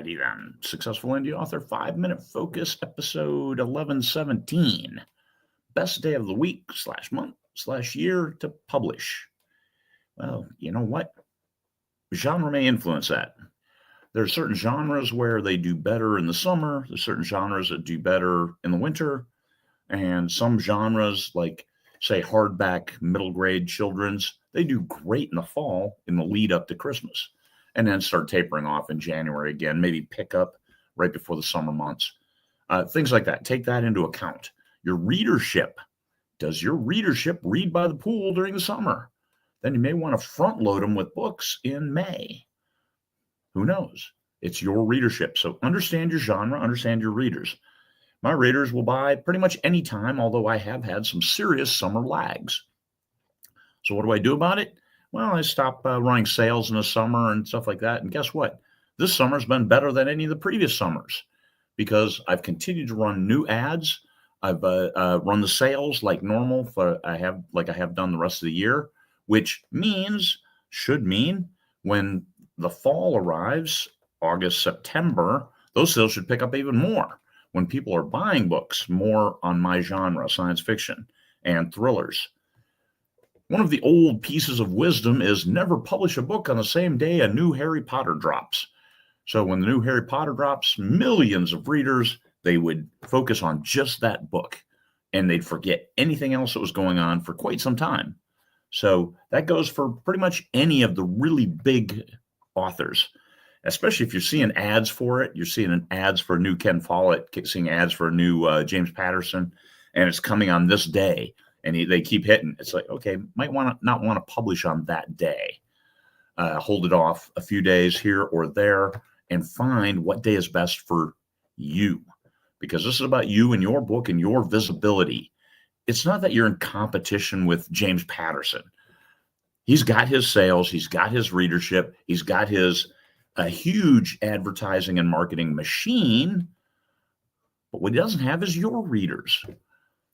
Alrighty then. Successful Indie Author 5-Minute Focus, episode 1117. Best day of the week / month / year to publish. Well, you know what? Genre may influence that. There are certain genres where they do better in the summer. There's certain genres that do better in the winter. And some genres, like, say, hardback middle grade children's, they do great in the fall in the lead up to Christmas. And then start tapering off in January again, maybe pick up right before the summer months. Things like that. Take that into account. Your readership. Does your readership read by the pool during the summer? Then you may want to front load them with books in May. Who knows? It's your readership. So understand your genre, understand your readers. My readers will buy pretty much any time, although I have had some serious summer lags. So what do I do about it? Well, I stopped running sales in the summer and stuff like that. And guess what? This summer's been better than any of the previous summers because I've continued to run new ads. I've run the sales like normal I have done the rest of the year, which should mean when the fall arrives, August, September, those sales should pick up even more when people are buying books more on my genre, science fiction and thrillers. One of the old pieces of wisdom is never publish a book on the same day a new Harry Potter drops. So when the new Harry Potter drops, millions of readers, they would focus on just that book and they'd forget anything else that was going on for quite some time. So that goes for pretty much any of the really big authors, especially if you're seeing ads for it. You're seeing ads for a new Ken Follett, seeing ads for a new James Patterson, and it's coming on this day. And they keep hitting. It's like, okay, might not want to publish on that day. Hold it off a few days here or there and find what day is best for you. Because this is about you and your book and your visibility. It's not that you're in competition with James Patterson. He's got his sales. He's got his readership. He's got his huge advertising and marketing machine. But what he doesn't have is your readers.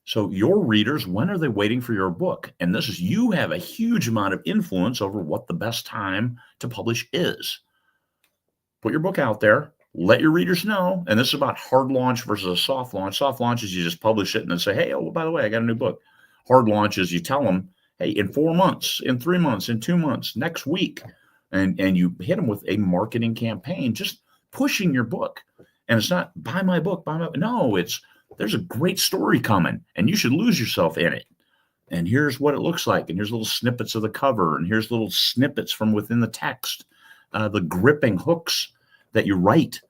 So your readers, when are they waiting for your book? And you have a huge amount of influence over what the best time to publish is. Put your book out there, let your readers know. And this is about hard launch versus a soft launch. Soft launch is you just publish it and then say, hey, oh, by the way, I got a new book. Hard launch is you tell them, hey, in 4 months, in 3 months, in 2 months, next week. And you hit them with a marketing campaign, just pushing your book. And it's not buy my book, no, it's there's a great story coming and you should lose yourself in it. And here's what it looks like. And here's little snippets of the cover. And here's little snippets from within the text, the gripping hooks that you write,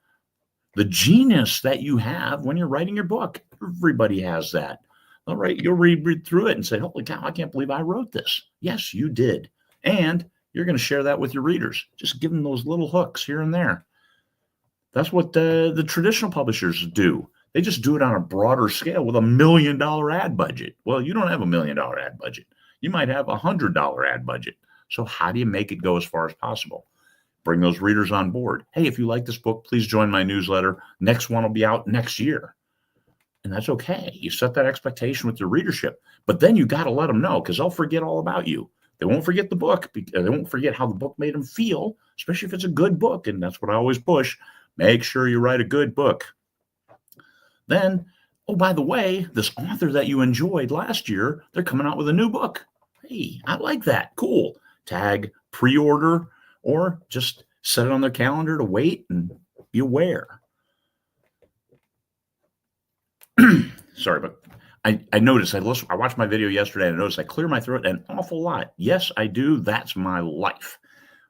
the genius that you have when you're writing your book. Everybody has that. All right. You'll read through it and say, holy cow, I can't believe I wrote this. Yes, you did. And you're going to share that with your readers. Just give them those little hooks here and there. That's what the traditional publishers do. They just do it on a broader scale with $1 million ad budget. Well, you don't have $1 million ad budget. You might have $100 ad budget. So how do you make it go as far as possible? Bring those readers on board. Hey, if you like this book, please join my newsletter. Next one will be out next year. And that's okay. You set that expectation with your readership. But then you got to let them know because they'll forget all about you. They won't forget the book. They won't forget how the book made them feel, especially if it's a good book. And that's what I always push. Make sure you write a good book. Then, oh, by the way, this author that you enjoyed last year, they're coming out with a new book. Hey, I like that. Cool. Tag, pre-order, or just set it on their calendar to wait and be aware. Sorry, but I noticed, I watched my video yesterday and I noticed I clear my throat an awful lot. Yes, I do. That's my life,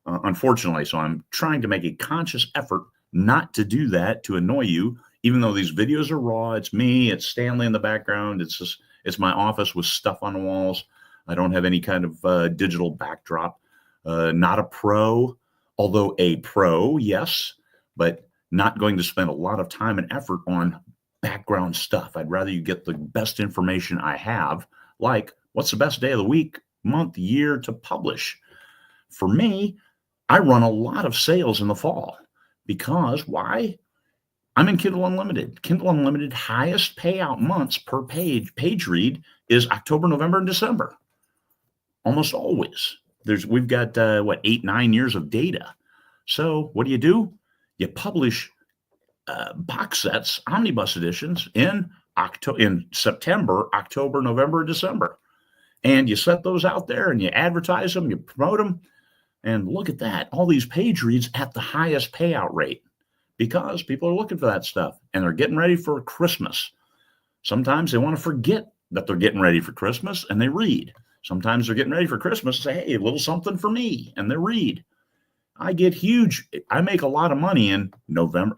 unfortunately. So I'm trying to make a conscious effort not to do that, to annoy you. Even though these videos are raw, it's me, it's Stanley in the background. It's my office with stuff on the walls. I don't have any kind of digital backdrop. Not a pro, although a pro, yes, but not going to spend a lot of time and effort on background stuff. I'd rather you get the best information I have, like what's the best day of the week, month, year to publish. For me, I run a lot of sales in the fall because why? I'm in Kindle Unlimited. Kindle Unlimited highest payout months per page read is October, November, and December. Almost always. We've got 8-9 years of data. So what do? You publish box sets, omnibus editions in September, October, November, December. And you set those out there and you advertise them, you promote them, and look at that. All these page reads at the highest payout rate because people are looking for that stuff and they're getting ready for Christmas. Sometimes they want to forget that they're getting ready for Christmas and they read. Sometimes they're getting ready for Christmas and say, hey, a little something for me, and they read. I make a lot of money in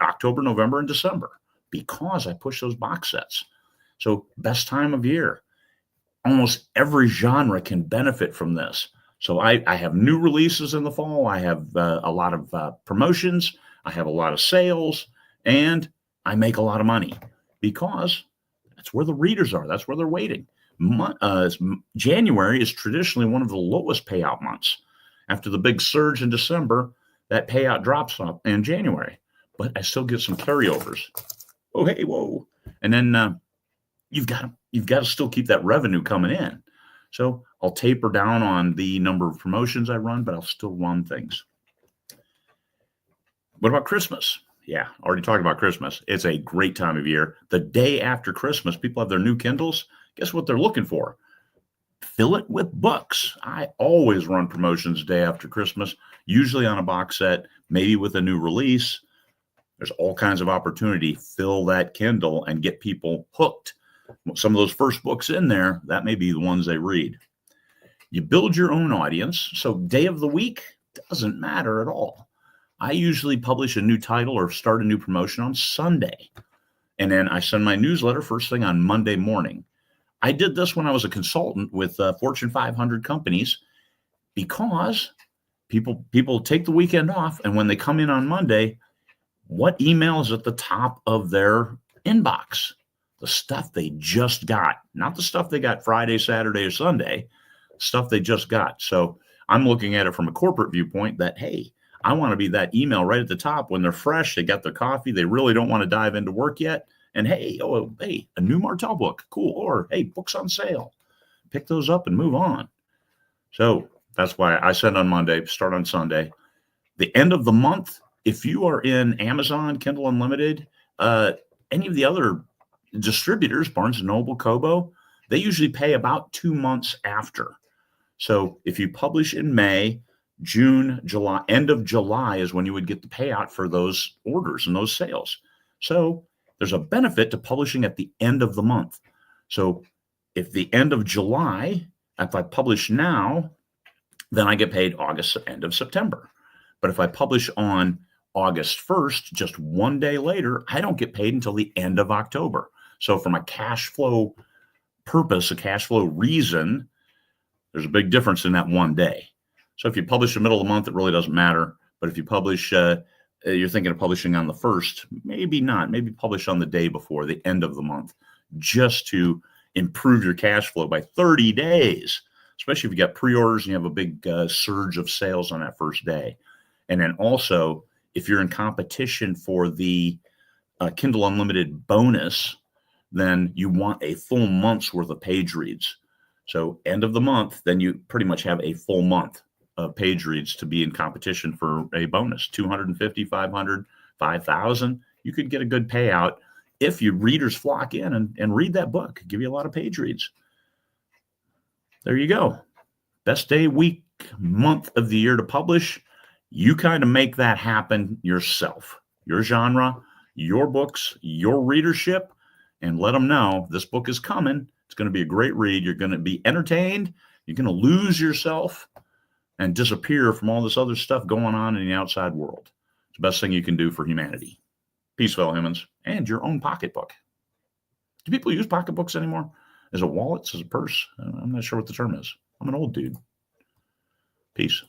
October, November, and December because I push those box sets. So best time of year. Almost every genre can benefit from this. So I have new releases in the fall. I have a lot of promotions. I have a lot of sales, and I make a lot of money because that's where the readers are. That's where they're waiting. January is traditionally one of the lowest payout months. After the big surge in December, that payout drops up in January, but I still get some carryovers. Oh, hey, whoa. And then you've got to still keep that revenue coming in. So I'll taper down on the number of promotions I run, but I'll still run things. What about Christmas? Yeah, already talked about Christmas. It's a great time of year. The day after Christmas, people have their new Kindles. Guess what they're looking for? Fill it with books. I always run promotions day after Christmas, usually on a box set, maybe with a new release. There's all kinds of opportunity. Fill that Kindle and get people hooked. Some of those first books in there, that may be the ones they read. You build your own audience. So day of the week doesn't matter at all. I usually publish a new title or start a new promotion on Sunday. And then I send my newsletter first thing on Monday morning. I did this when I was a consultant with Fortune 500 companies because people take the weekend off. And when they come in on Monday, what email is at the top of their inbox? The stuff they just got, not the stuff they got Friday, Saturday, or Sunday, stuff they just got. So I'm looking at it from a corporate viewpoint that, hey, I want to be that email right at the top when they're fresh, they got their coffee, they really don't want to dive into work yet. And hey, a new Martelle book, cool. Or hey, books on sale. Pick those up and move on. So that's why I send on Monday, start on Sunday. The end of the month, if you are in Amazon, Kindle Unlimited, any of the other distributors, Barnes & Noble, Kobo, they usually pay about 2 months after. So if you publish in May, June, July, end of July is when you would get the payout for those orders and those sales. So there's a benefit to publishing at the end of the month. So if the end of July, if I publish now, then I get paid August, end of September. But if I publish on August 1st, just one day later, I don't get paid until the end of October. So from a cash flow purpose, a cash flow reason, there's a big difference in that one day. So if you publish in the middle of the month, it really doesn't matter. But if you publish, you're thinking of publishing on the 1st, maybe not. Maybe publish on the day before, the end of the month, just to improve your cash flow by 30 days, especially if you got pre-orders and you have a big surge of sales on that first day. And then also, if you're in competition for the Kindle Unlimited bonus, then you want a full month's worth of page reads. So end of the month, then you pretty much have a full month of page reads to be in competition for a bonus, 250, 500, 5,000. You could get a good payout if your readers flock in and read that book, give you a lot of page reads. There you go. Best day, week, month of the year to publish. You kind of make that happen yourself. Your genre, your books, your readership, and let them know this book is coming. It's going to be a great read. You're going to be entertained. You're going to lose yourself and disappear from all this other stuff going on in the outside world. It's the best thing you can do for humanity. Peace, fellow humans, and your own pocketbook. Do people use pocketbooks anymore? As a wallet, as a purse? I'm not sure what the term is. I'm an old dude. Peace.